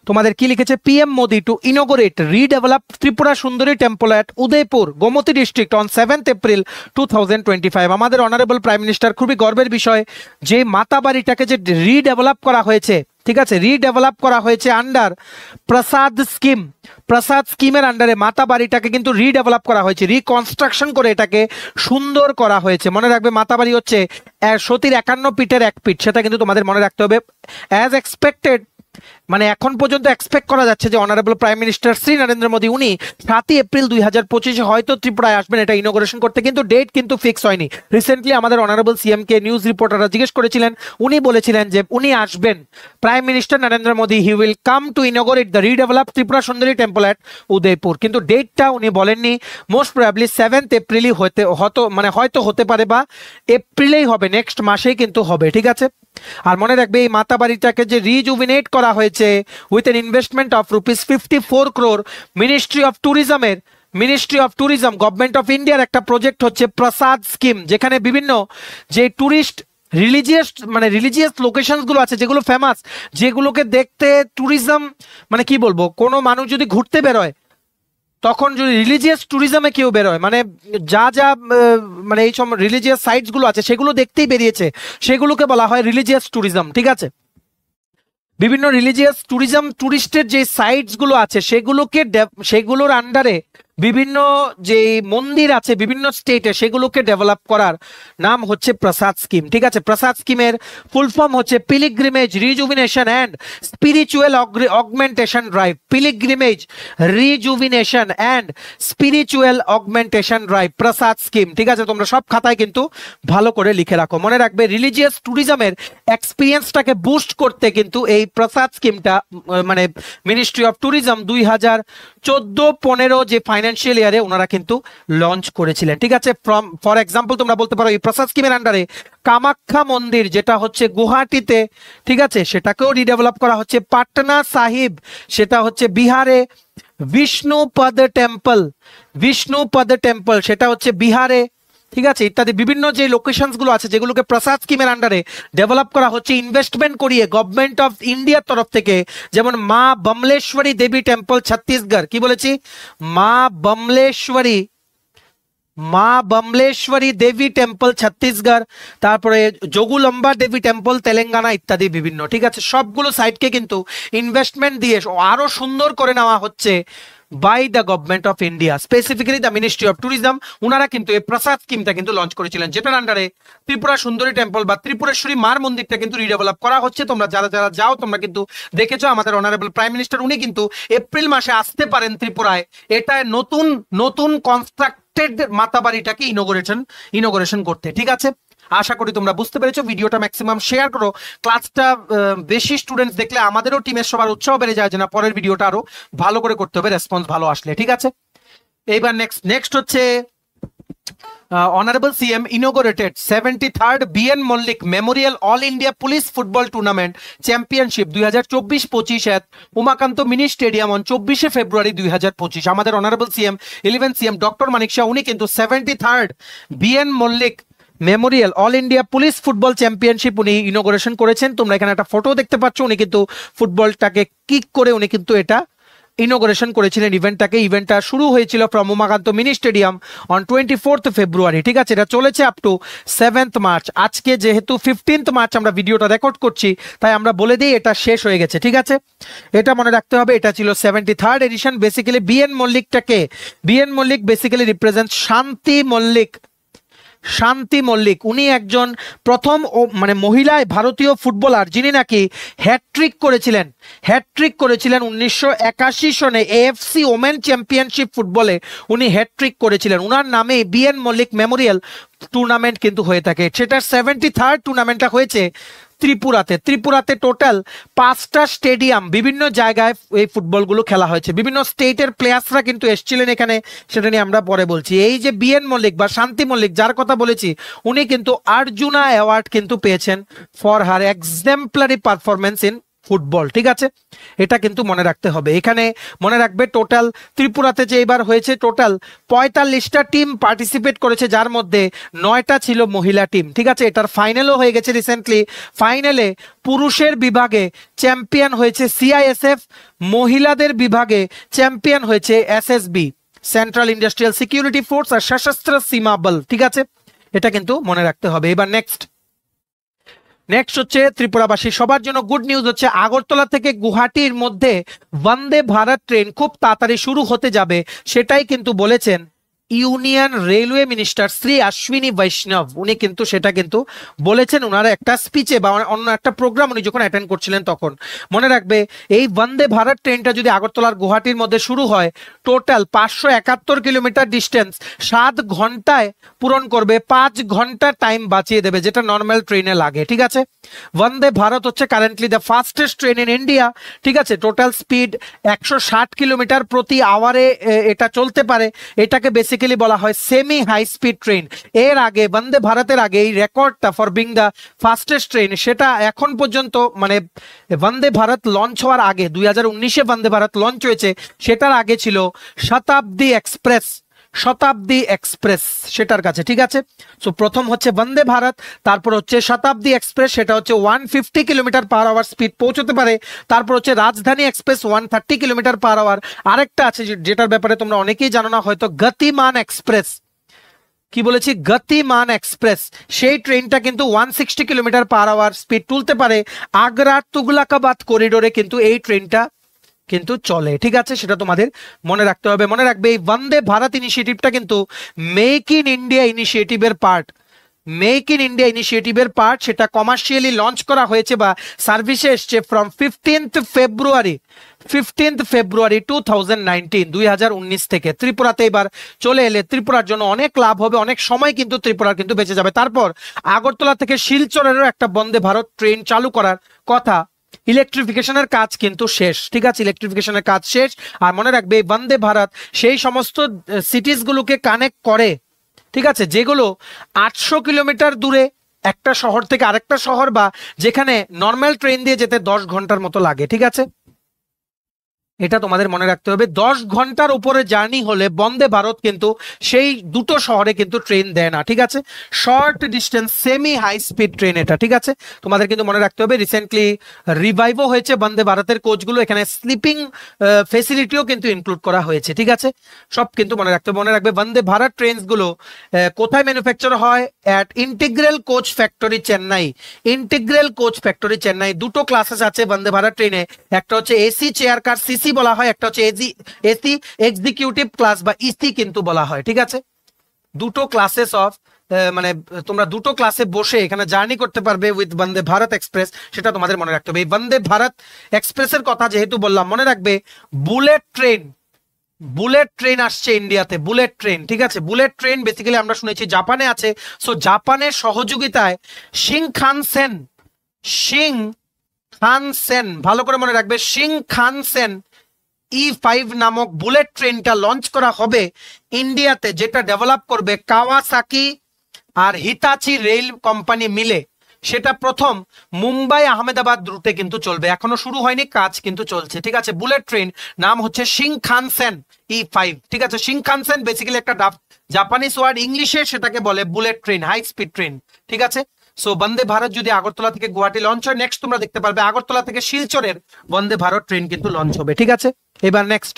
তোমাদের কি লিখেছে, PM Modi to inaugurate redevelop Tripura Sundari temple at Udaipur Gomati district on 7th April 2025। আমাদের অনারেবল প্রাইম মিনিস্টার, খুবই গর্বের বিষয় যে মাতা বাড়িটাকে যে রিডেভেলপ করা হয়েছে, ঠিক আছে, রিডেভেলপ করা হয়েছে আন্ডার প্রসাদ স্কিম। প্রসাদ স্কিমের আন্ডারে মাতা বাড়িটাকে কিন্তু রিডেভেলপ করা হয়েছে, রিকনস্ট্রাকশন করে এটাকে সুন্দর করা হয়েছে। মনে রাখবে মাতা বাড়ি হচ্ছে সতীর 51 পিঠের 1 পিঠ, সেটা কিন্তু তোমাদের মনে রাখতে হবে। অ্যাজ এক্সপেক্টেড, মানে এখন পর্যন্ত এক্সপেক্ট করা যাচ্ছে যে honourable prime minister Shri Narendra Modi উনি 7 এপ্রিল 2025 হয়তো ত্রিপুরায় আসবেন এটা ইনোগ্রেশন করতে, কিন্তু ডেট কিন্তু ফিক্স হয়নি। রিসেন্টলি আমাদের অনারেবল সিএম কে নিউজ রিপোর্টাররা জিজ্ঞেস করেছিলেন, উনি বলেছিলেন যে উনি আসবেন, prime minister Narendra Modi he will come to inaugurate the redevelop Tripura Sundari temple at Udaipur, কিন্তু ডেটটা উনি বলেননি। মোস্ট প্রবাবলি 7th এপ্রিলই হয়তো হতে পারে, বা এপ্রিলেই হবে, নেক্সট মাসেই কিন্তু হবে, ঠিক আছে। আর মনে রাখবে এই মাতা বাড়িটাকে যে রিজুভিনেট করা হয়েছে with an investment of ₹54 crore, ministry of tourism government of ইন্ডিয়ার একটা প্রজেক্ট হচ্ছে প্রসাদ স্কিম, যেখানে বিভিন্ন যে ট্যুরিস্ট রিলিজিয়াস লোকেশনস গুলো আছে যেগুলো ফেমাস, যেগুলোকে দেখতে ট্যুরিজম, মানে কি বলবো, কোনো মানুষ যদি ঘুরতে বেরোয় তখন যদি রিলিজিয়াস ট্যুরিজমে কেউ বেরোয়, মানে মানে এই সব রিলিজিয়াস সাইটস গুলো আছে সেগুলো দেখতেই বেরিয়েছে, সেগুলোকে বলা হয় রিলিজিয়াস ট্যুরিজম, ঠিক আছে। বিভিন্ন রিলিজিয়াস ট্যুরিজম ট্যুরিস্টের যে সাইটস গুলো আছে সেগুলোর আন্ডারে বিভিন্ন যে মন্দির আছে বিভিন্ন স্টেটে, সেগুলোকে ডেভেলপ করার নাম হচ্ছে প্রসাদ স্কিম, ঠিক আছে। প্রসাদ স্কিমের ফুল ফর্ম হচ্ছে pilgrimage rejuvenation and spiritual augmentation drive, pilgrimage rejuvenation and spiritual augmentation drive, Prasad scheme, ঠিক আছে। তোমরা সব খাতায় কিন্তু ভালো করে লিখে রাখো। মনে রাখবে রিলিজিয়াস ট্যুরিজমের এক্সপিরিয়েন্সটাকে বুস্ট করতে কিন্তু এই প্রসাদ স্কিমটা, মানে মিনিস্ট্রি অফ ট্যুরিজম 2014-15 যে ফাইন্যান্সিয়াল ইয়ারে ওনারা কিন্তু লঞ্চ করেছিলেন, ঠিক আছে। ফর এক্সাম্পল তোমরা বলতে পারো এই প্রসাদ স্কিমের আন্ডারে কামাখ্যা মন্দির যেটা হচ্ছে গুয়াহাটিতে, ঠিক আছে, সেটাকেও রিডেভেলপ করা হচ্ছে। পাটনা সাহিব সেটা হচ্ছে বিহারে, বিষ্ণুপদ টেম্পল সেটা হচ্ছে বিহারে, ঠিক আছে, ইত্যাদি বিভিন্ন যে লোকেশনস গুলো আছে যেগুলোকে প্রসাদ স্কিমের আন্ডারে ডেভেলপ করা হচ্ছে ইনভেস্টমেন্ট করিয়ে গভর্নমেন্ট অফ ইন্ডিয়ার তরফ থেকে, যেমন মা বমলেশ্বরী দেবী টেম্পল ছত্তিশগড়, কি বলেছি, মা বমলেশ্বরী দেবী টেম্পল ছত্তিশগড়, তারপরে যোগুলম্বা দেবী টেম্পল তেলেঙ্গানা ইত্যাদি বিভিন্ন, ঠিক আছে। সবগুলো সাইটকে কিন্তু ইনভেস্টমেন্ট দিয়ে আরো সুন্দর করে নেওয়া হচ্ছে by the government of India, specifically the ministry of tourism. ওনারা কিন্তু এই প্রসাদ স্কিমটা কিন্তু লঞ্চ করেছিলেন, যেটার আন্ডারে ত্রিপুরা সুন্দরী টেম্পল বা ত্রিপুরেশ্বরী মার মন্দিরটা কিন্তু রিডেভেলপ করা হচ্ছে। তোমরা যারা যারা যাও তোমরা কিন্তু দেখেছো আমাদের অনারেবল প্রাইম মিনিস্টার উনি কিন্তু এপ্রিল মাসে আসতে পারেন ত্রিপুরায়, এটা নতুন কনস্ট্রাক্টেড মাতা বাড়িটাকে ইনোগ্রেশন করতে, ঠিক আছে। আশা করি তোমরা বুঝতে পেরেছো। ভিডিওটা ম্যাক্সিমাম শেয়ার করো, ক্লাসটা বেশি স্টুডেন্টস দেখলে আমাদেরও টিমের সবার উৎসাহ বেড়ে যায় যে না পরের ভিডিওটা আরো ভালো করে করতে হবে, রেসপন্স ভালো আসলে, ঠিক আছে। এইবার নেক্সট হচ্ছে Honorable CM inaugurated 73rd BN Mollik Memorial All India Police Football Tournament Championship 2024-25 at Umakanta mini stadium on 24 ফেব্রুয়ারি 2025। আমাদের honourable CM 11 CM doctor Manik Saha উনি কিন্তু 73rd BN Mollik Memorial all India police football championship উনি inauguration করেছেন। তোমরা এখানে একটা photo দেখতে পাচ্ছ, উনি কিন্তু ফুটবলটাকে কিক করে উনি কিন্তু এটা ইনোগ্রেশন করেছিলেন ইভেন্টটা শুরু হয়েছিল from Umakanta mini stadium on 24th ফেব্রুয়ারি। ঠিক আছে, এটা চলেছে আপ টু 7th মার্চ। আজকে যেহেতু 15th মার্চ আমরা ভিডিওটা রেকর্ড করছি, তাই আমরা বলে দিই এটা শেষ হয়ে গেছে। ঠিক আছে, এটা মনে রাখতে হবে। এটা ছিল 73rd এডিশন। বেসিক্যালি বিএন মল্লিকটাকে, BN Mallick basically represent Shanti Mallick. উনি একজন প্রথম মানে মহিলায় ভারতীয় ফুটবলার যিনি নাকি হ্যাটট্রিক করেছিলেন 1981 সনে এএফসি ওমেন চ্যাম্পিয়নশিপ ফুটবলে উনি হ্যাটট্রিক করেছিলেন। উনার নামে বিএন মল্লিক মেমোরিয়াল টুর্নামেন্ট কিন্তু হয়ে থাকে। সেটার 73rd টুর্নামেন্টটা হয়েছে ত্রিপুরাতে টোটাল 5টা স্টেডিয়াম, বিভিন্ন জায়গায় এই ফুটবলগুলো খেলা হয়েছে। বিভিন্ন স্টেটের প্লেয়ার্সরা কিন্তু এসেছিলেন এখানে, সেটা নিয়ে আমরা পরে বলছি। এই যে বিএন মল্লিক বা শান্তি মল্লিক যার কথা বলেছি, উনি কিন্তু অর্জুনা অ্যাওয়ার্ড কিন্তু পেয়েছেন for her exemplary performance in football. ঠিক আছে, এটা কিন্তু মনে রাখতে হবে। এখানে মনে রাখবে টোটাল ত্রিপুরাতে যে এবার হয়েছে টোটাল 45টা টিম পার্টিসিপেট করেছে, যার মধ্যে 9টা ছিল মহিলা টিম। ঠিক আছে, এটার ফাইনালও হয়ে গেছে রিসেন্টলি। ফাইনালে পুরুষের বিভাগে চ্যাম্পিয়ন হয়েছে সিআইএসএফ, মহিলাদের বিভাগে চ্যাম্পিয়ন হয়েছে SSB, central industrial security force আর সশস্ত্র সীমা বল। ঠিক আছে, এটা কিন্তু মনে রাখতে হবে। এবার নেক্সট হচ্ছে ত্রিপুরাবাসী সবার জন্য গুড নিউজ হচ্ছে আগরতলা থেকে গুয়াহাটির মধ্যে বন্দে ভারত ট্রেন খুব তাড়াতাড়ি শুরু হতে যাবে, সেটাই কিন্তু বলেছেন union railway minister Shri Ashwini বৈষ্ণব। উনি কিন্তু সেটা কিন্তু বলেছেন ওনার একটা স্পিচে বা অন্য একটা প্রোগ্রাম উনি যখন অ্যাটেন্ড করছিলেন তখন। মনে রাখবে এই বন্দে ভারত ট্রেনটা যদি আগরতলার গুয়াহাটির মধ্যে শুরু হয়, টোটাল 571 কিলোমিটার ডিস্টেন্স 7 ঘন্টায় পূরণ করবে, 5 ঘন্টা টাইম বাঁচিয়ে দেবে, যেটা নর্মাল ট্রেনে লাগে। ঠিক আছে, বন্দে ভারত হচ্ছে currently the fastest train in India. ঠিক আছে, টোটাল স্পিড 160 কিলোমিটার প্রতি আওয়ারে এটা চলতে পারে। এটাকে বেসিক্যালি বলা হয় সেমি হাই স্পিড ট্রেন। এর আগে বন্দে ভারতের আগে এই রেকর্ডটা for being the fastest train, সেটা এখন পর্যন্ত মানে বন্দে ভারত লঞ্চ হওয়ার আগে 2019-এ বন্দে ভারত লঞ্চ হয়েছে, সেটার আগে ছিল শতাব্দী এক্সপ্রেস সেটার কাছে। ঠিক আছে, সো প্রথম হচ্ছে বন্দে ভারত, তারপর হচ্ছে শতাব্দী এক্সপ্রেস, সেটা হচ্ছে 150 কিলোমিটার পার আওয়ার স্পিড পৌঁছতে পারে। তারপর হচ্ছে রাজধানী এক্সপ্রেস 130 কিলোমিটার পার আওয়ার। আরেকটা আছে যেটার ব্যাপারে তোমরা অনেকেই জানো না হয়তো, গতিমান এক্সপ্রেস। কি বলেছি? গতিমান এক্সপ্রেস। সেই ট্রেনটা কিন্তু 160 কিলোমিটার পার আওয়ার স্পিড তুলতে পারে। আগ্রা তুগলাকাবাদ করিডোরে কিন্তু এই ট্রেনটা কিন্তু চলে। ঠিক আছে, সেটা তোমাদের মনে রাখতে হবে। মনে রাখবে এই বন্দে ভারত ইনিশিয়েটিভটা কিন্তু মেক ইন ইন্ডিয়া ইনিশিয়েটিভের পার্ট। সেটা কমার্শিয়ালি লঞ্চ করা হয়েছে বা সার্ভিসে এসছে ফ্রম 15th ফেব্রুয়ারি 2019 থেকে। ত্রিপুরাতে এবার চলে এলে ত্রিপুরার জন্য অনেক লাভ হবে, অনেক সময় কিন্তু ত্রিপুরার কিন্তু বেঁচে যাবে। তারপর আগরতলা থেকে শিলচরেরও একটা বন্দে ভারত ট্রেন চালু করার কথা। ইলেকট্রিফিকেশনের কাজ কিন্তু শেষ। ঠিক আছে, ইলেকট্রিফিকেশনের কাজ শেষ। আর মনে রাখবে এই বন্দে ভারত সেই সমস্ত সিটিসগুলোকে কানেক্ট করে, ঠিক আছে, যেগুলো 800 কিলোমিটার দূরে একটা শহর থেকে আরেকটা শহর, বা যেখানে নর্মাল ট্রেন দিয়ে যেতে 10 ঘন্টার মতো লাগে। ঠিক আছে, এটা তোমাদের মনে রাখতে হবে। 10 ঘন্টার উপরে জার্নি হলে বন্দে ভারত কিন্তু সেই দুটো শহরে কিন্তু ট্রেন দেয় না। ঠিক আছে, short distance semi high speed train এটা। ঠিক আছে, তোমাদের কিন্তু মনে রাখতে হবে। রিসেন্টলি রিভাইভও হয়েছে বন্দে ভারতের কোচগুলো, এখানে স্লিপিং ফেসিলিটিও কিন্তু ইনক্লুড করা হয়েছে। ঠিক আছে, সব কিন্তু মনে রাখতে হবে। মনে রাখবে বন্দে ভারত ট্রেনসগুলো কোথায় ম্যানুফ্যাকচার হয়? At integral coach factory Chennai. দুটো ক্লাসেস আছে বন্দে ভারত ট্রেনে, একটা হচ্ছে এসি চেয়ার কার সিসি বলা হয়, একটা হচ্ছে এসি এক্সিকিউটিভ ক্লাস বা ইসি কিন্তু বলা হয়। ঠিক আছে, দুটো ক্লাসেস অফ মানে তোমরা দুটো ক্লাসে বসে এখানে জার্নি করতে পারবে উইথ বন্দে ভারত এক্সপ্রেস, সেটা তোমাদের মনে রাখতে হবে। এই বন্দে ভারত এক্সপ্রেসের কথা যেহেতু বললাম, মনে রাখবে বুলেট ট্রেন আসছে ইন্ডিয়াতে, বুলেট ট্রেন। ঠিক আছে, বুলেট ট্রেন বেসিক্যালি আমরা শুনেছি জাপানে আছে। সো জাপানের সহযোগিতায় শিংখানসেন, ভালো করে মনে রাখবে, শিংখানসেন E5 নামক বুলেট ট্রেনটা লঞ্চ করা হবে ইন্ডিয়াতে, যেটা ডেভেলপ করবে কাওয়াসাকি আর হিতাচি রেল কোম্পানি মিলে। সেটা প্রথম মুম্বাই আহমেদাবাদ রুটে কিন্তু চলবে, এখনো শুরু হয়নি, কাজ কিন্তু চলছে। ঠিক আছে, বুলেট ট্রেন নাম হচ্ছে শিংখানসেন E5। ঠিক আছে, শিংখানসেন বেসিক্যালি একটা জাপানিজ ওয়ার্ড, ইংলিশে সেটাকে বলে bullet train, high speed train. ঠিক আছে, সো বন্দে ভারত যদি আগরতলা থেকে গুয়াহাটি লঞ্চ হয়, নেক্সট তোমরা দেখতে পারবে আগরতলা থেকে শিলচরের বন্দে ভারত ট্রেন কিন্তু লঞ্চ হবে। ঠিক আছে, এবার নেক্সট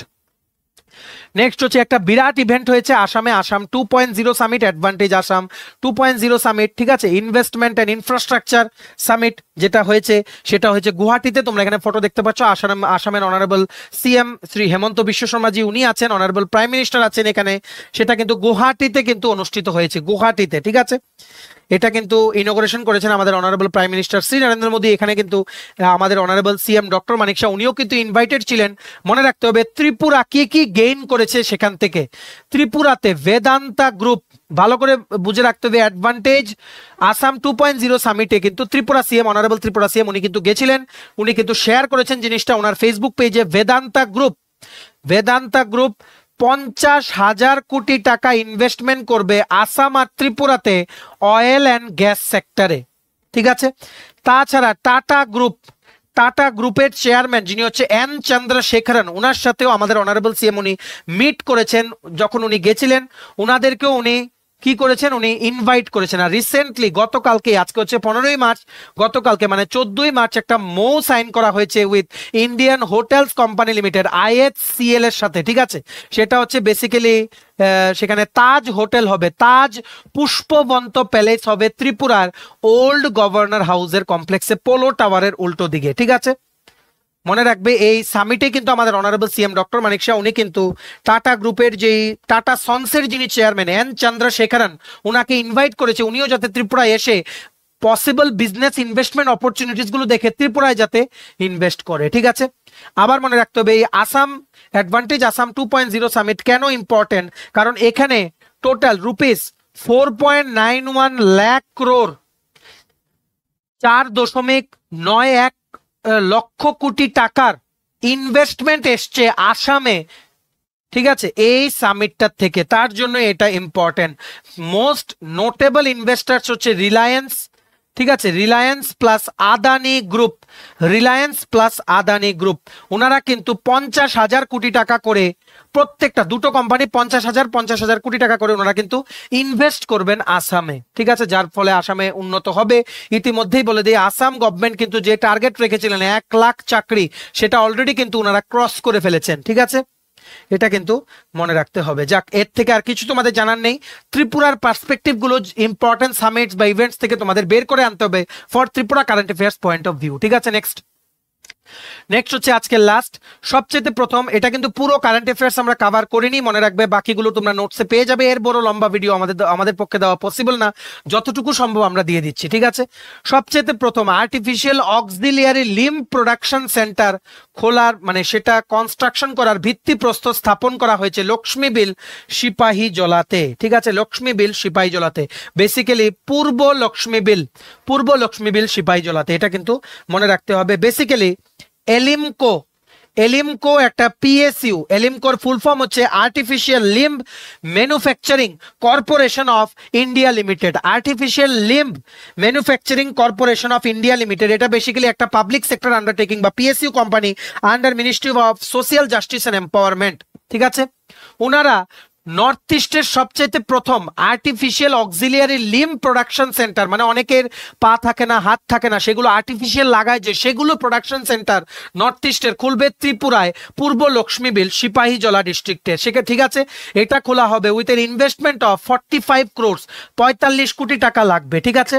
হচ্ছে একটা বিরাট ইভেন্ট হয়েছে আসামে, Assam 2.0 summit, advantage Assam 2.0 summit. ঠিক আছে, ইনভেস্টমেন্ট অ্যান্ড ইনফ্রাস্ট্রাকচার সামিট যেটা হয়েছে সেটা হয়েছে গুয়াহাটিতে। তোমরা এখানে ফটো দেখতে পাচ্ছ, আসামের অনারেবল সিএম শ্রী হেমন্ত বিশ্ব শর্মাজি উনি আছেন, অনারেবল প্রাইম মিনিস্টার আছেন এখানে। সেটা কিন্তু গুয়াহাটিতে কিন্তু অনুষ্ঠিত হয়েছে, গুয়াহাটিতে। ঠিক আছে, এটা কিন্তু ইনোগ্রেশন করেছেন আমাদের honourable prime minister Shri Narendra Modi. এখানে কিন্তু আমাদের honourable CM doctor Manik Shah উনিও কিন্তু ইনভাইটেড ছিলেন। মনে রাখতে হবে ত্রিপুরা কি কি গেইন করেছে সেখান থেকে। ত্রিপুরাতে বেদান্তা গ্রুপ, ভালো করে বুঝে রাখতে হবে, অ্যাডভান্টেজ আসাম 2.0 সামিটে কিন্তু Tripura CM, honourable Tripura CM উনি কিন্তু গেছিলেন, উনি কিন্তু শেয়ার করেছেন জিনিসটা ওনার ফেসবুক পেজে। বেদান্তা গ্রুপ 50,000 কোটি টাকা ইনভেস্টমেন্ট করবে আসাম আর ত্রিপুরাতে অয়েল অ্যান্ড গ্যাস সেক্টরে। ঠিক আছে, তাছাড়া টাটা গ্রুপের চেয়ারম্যান যিনি হচ্ছে এন চন্দ্রশেখরন, ওনার সাথেও আমাদের অনারেবল সিএম উনি মিট করেছেন। যখন উনি গেছিলেন ওনাদেরকেও উনি কি করেছেন, উনি ইনভাইট করেছেন। আর রিসেন্টলি গতকালকে, আজকে হচ্ছে 15ই মার্চ, গতকালকে মানে 14ই মার্চ একটা মো সাইন করা হয়েছে with Indian hotels company limited IHCL এর সাথে। ঠিক আছে, সেটা হচ্ছে বেসিক্যালি সেখানে তাজ হোটেল হবে, তাজ পুষ্পবন্ত প্যালেস হবে ত্রিপুরার ওল্ড গভর্নর হাউসের কমপ্লেক্সে, পোলো টাওয়ারের উল্টো দিকে। ঠিক আছে, মনে রাখবে এই সামিটে কিন্তু আমাদের honourable CM doctor Manik Saha উনি কিন্তু টাটা গ্রুপের যেই টাটা সন্সের যিনি চেয়ারম্যান এন চন্দ্রশেখরন ওনাকে ইনভাইট করেছে, উনিও যাতে ত্রিপুরায় এসে পসিবল বিজনেস ইনভেস্টমেন্ট অপরচুনিটিস গুলো দেখে ত্রিপুরায় যাতে ইনভেস্ট করে। ঠিক আছে, আবার মনে রাখতে হবে এই আসাম অ্যাডভান্টেজ আসাম 2.0 সামিট কেন ইম্পর্টেন্ট, কারণ এখানে টোটাল রুপিস 4.91 লাখ ক্রোর, 4.91 লক্ষ কোটি টাকার ইনভেস্টমেন্ট এসছে আসামে। ঠিক আছে, এই সামিটটার থেকে, তার জন্য এটা ইম্পর্টেন্ট। মোস্ট নোটেবল ইনভেস্টার্স হচ্ছে রিলায়েন্স। ঠিক আছে, রিলায়েন্স প্লাস আদানি গ্রুপ ওনারা কিন্তু 50,000 কোটি টাকা করে, প্রত্যেকটা দুটো কোম্পানি 50,000 কোটি টাকা করে ওনারা কিন্তু ইনভেস্ট করবেন আসামে। ঠিক আছে, যার ফলে আসামে উন্নত হবে। ইতিমধ্যেই বলে দিই আসাম গভর্নমেন্ট কিন্তু যে টার্গেট রেখেছিলেন 1 লাখ চাকরি, সেটা অলরেডি কিন্তু ওনারা ক্রস করে ফেলেছেন। ঠিক আছে, এটা কিন্তু মনে রাখতে হবে। যাক, এর থেকে আর কিছু তোমাদের জানার নেই। ত্রিপুরার পার্সপেক্টিভ গুলো ইম্পর্টেন্ট সামিটস বা ইভেন্টস থেকে তোমাদের বের করে আনতে হবে for Tripura current affairs point of view. ঠিক আছে, নেক্সট হচ্ছে আজকে লাস্ট, সবচেয়ে প্রথম, এটা কিন্তু পুরো কারেন্ট অ্যাফেয়ার্স আমরা কভার করিনি, মনে রাখবে বাকিগুলো তোমরা নোটসে পেয়ে যাবে। এর বড় লম্বা ভিডিও আমাদের পক্ষে দেওয়া পসিবল না, যতটুকু সম্ভব আমরা দিয়ে দিচ্ছি। ঠিক আছে, সবচেয়ে প্রথম artificial auxiliary limb production centre খোলার মানে সেটা কনস্ট্রাকশন করার ভিত্তিপ্রস্তর স্থাপন করা হয়েছে লক্ষ্মীবিল সিপাহীজলাতে। ঠিক আছে, লক্ষ্মীবিল সিপাহীজলাতে, বেসিক্যালি পূর্ব লক্ষ্মীবিল সিপাহীজলাতে। এটা কিন্তু মনে রাখতে হবে। বেসিক্যালি এলিমকো একটা পিএসইউ, এলিমকোর ফুল ফর্ম হচ্ছে artificial limb manufacturing corporation of India limited. Artificial limb manufacturing corporation of India limited, এটা বেসিক্যালি একটা পাবলিক সেক্টর আন্ডারটেকিং বা PSU company under ministry of social justice and empowerment. ঠিক আছে, ওনারা নর্থ ইস্টের সবচেয়ে প্রথম artificial auxiliary limb production centre, মানে অনেকের পা থাকে না, হাত থাকে না, সেগুলো আর্টিফিশিয়াল লাগায় যে, সেগুলো প্রোডাকশন সেন্টার নর্থ ইস্টের খুলবে ত্রিপুরায় পূর্ব লক্ষ্মীবিল সিপাহীজলা ডিস্ট্রিক্টে। ঠিক আছে, এটা খোলা হবে উইথ এর ইনভেস্টমেন্ট অফ 45 ক্রোর্স, 45 কোটি টাকা লাগবে। ঠিক আছে,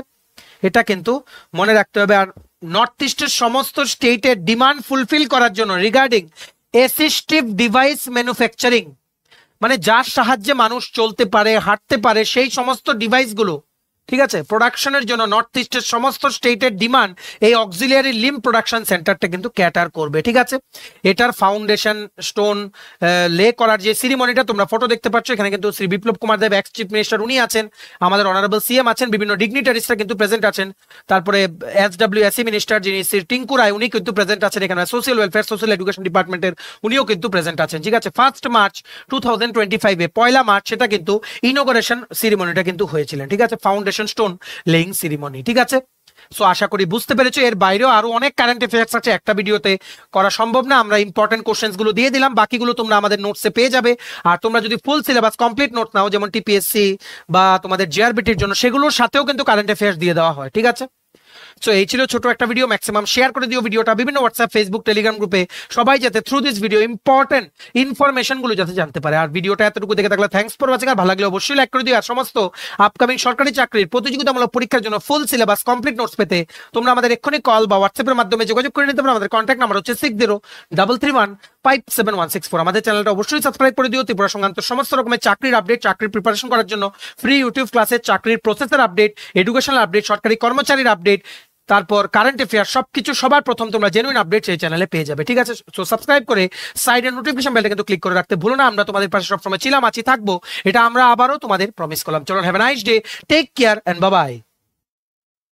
এটা কিন্তু মনে রাখতে হবে। আর নর্থ ইস্টের সমস্ত স্টেটের ডিমান্ড ফুলফিল করার জন্য রিগার্ডিং অ্যাসিস্টিভ ডিভাইস ম্যানুফ্যাকচারিং, মানে যার সাহায্যে মানুষ চলতে পারে, হাঁটতে পারে, সেই সমস্ত ডিভাইসগুলো, ঠিক আছে, প্রোডাকশনের জন্য নর্থ ইস্টের সমস্ত স্টেটের ডিমান্ড এই অক্সিলিয়ারি লিম্ব প্রোডাকশন সেন্টারটা কিন্তু ক্যাটার করবে। ঠিক আছে, এটার ফাউন্ডেশন স্টোন লে করার যে সিরিমনিটা তোমরা ফটো দেখতে পাচ্ছ, এখানে কিন্তু Shri Biplab Kumar Deb x chief minister উনি আছেন, আমাদের অনারেবল সিএম আছেন, বিভিন্ন ডিগনিটারিসরা কিন্তু প্রেজেন্ট আছেন, তারপরে SWSE মিনিস্টার যিনি শ্রী টিঙ্কু রায় উনি কিন্তু প্রেজেন্ট আছেন, এখানে সোশ্যাল ওয়েলফেয়ার সোশ্যাল এডুকেশন ডিপার্টমেন্টের উনিও কিন্তু প্রেজেন্ট আছেন। ঠিক আছে, 1 মার্চ 2025 1 মার্চ সেটা কিন্তু ইনোগ্রেশন সিরিমনিটা কিন্তু হয়েছিলেন। ঠিক আছে, ফাউন্ডেশন স্টোন লেইং সিরিমনি। ঠিক আছে, সো আশা করি বুঝতে পেরেছো। এর বাইরেও আরো অনেক কারেন্ট অ্যাফেয়ার্স আছে, একটা ভিডিওতে করা সম্ভব না। আমরা ইম্পর্টেন্ট কোশ্চেন্স গুলো দিয়ে দিলাম, বাকিগুলো তোমরা আমাদের নোটসে পেয়ে যাবে। আর তোমরা যদি ফুল সিলেবাস কমপ্লিট নোট নাও, যেমন টিপিএসসি বা তোমাদের জিআরবিটির জন্য, সেগুলোর সাথেও কিন্তু কারেন্ট অ্যাফেয়ার্স দিয়ে দেওয়া হয়, ঠিক আছে। সো এই ছিল ছোট একটা ভিডিও, ম্যাক্সিমাম শেয়ার করে দিও ভিডিওটা বিভিন্ন হোয়াটসঅ্যাপ, ফেসবুক, টেলিগ্রাম গ্রুপে, সবাই যাতে through this video important information গুলো যাতে জানতে পারে। আর ভিডিওটা এতটুকু দেখে থাকলে থ্যাঙ্কস ফর ওয়াচিং। আর ভালো লাগলে অবশ্যই লাইক করে দিও। আর সমস্ত আপকামিং সরকারি চাকরির প্রতিযোগিতামূলক পরীক্ষার জন্য ফুল সিলেবাস কমপ্লিট নোটস পেতে তোমরা আমাদের এক্ষুনি কল বা হোয়াটসঅ্যাপের মাধ্যমে যোগাযোগ করে নিতে পারো। আমাদের কন্ট্যাক্ট নাম্বার হচ্ছে 6033157164। আমাদের চ্যানেলটা অবশ্যই সাবস্ক্রাইব করে দিও। ত্রিপুরা সংক্রান্ত সমস্ত রকমের চাকরির আপডেট, চাকরির প্রিপারেশন করার জন্য ফ্রি ইউটিউব ক্লাসে, চাকরির প্রসেসের আপডেট, এডুকেশনাল আপডেট, সরকারি কর্মচারীর আপডেট, তারপর কারেন্ট অ্যাফেয়ার, সবকিছু সবার প্রথম তোমরা জেনুইন আপডেট সেই চ্যানেলে পেয়ে যাবে, ঠিক আছে। সো সাবস্ক্রাইব করে সাইডের নোটিফিকেশন বেলটা কিন্তু ক্লিক করে রাখতে ভুলো না। আমরা তোমাদের পাশে সবসময় ছিলাম, আছি, থাকবো, এটা আমরা আবারও তোমাদের প্রমিস করলাম। চলো, have a nice day, take care and bye by.